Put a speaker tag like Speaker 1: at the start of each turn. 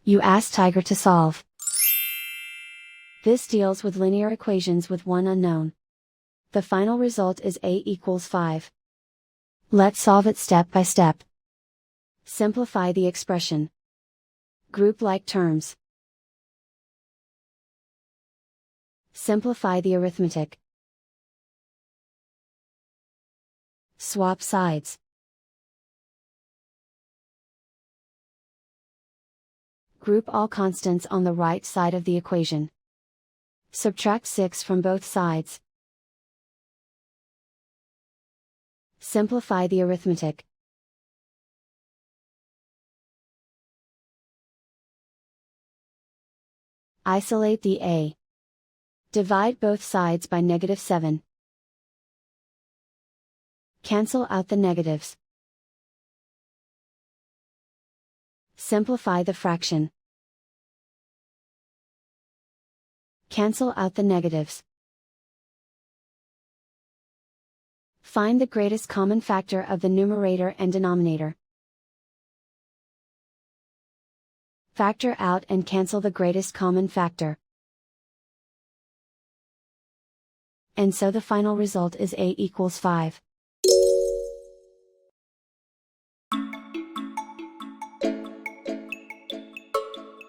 Speaker 1: You ask Tiger to solve. This deals with linear equations with one unknown. The final result is a equals 5. Let's solve it step by step. Simplify the expression. Group like terms. Simplify the arithmetic. Swap sides. Group all constants on the right side of the equation. Subtract 6 from both sides. Simplify the arithmetic. Isolate the a. Divide both sides by -7. Cancel out the negatives. Simplify the fraction. Cancel out the negatives. Find the greatest common factor of the numerator and denominator. Factor out and cancel the greatest common factor. And so the final result is a equals 5.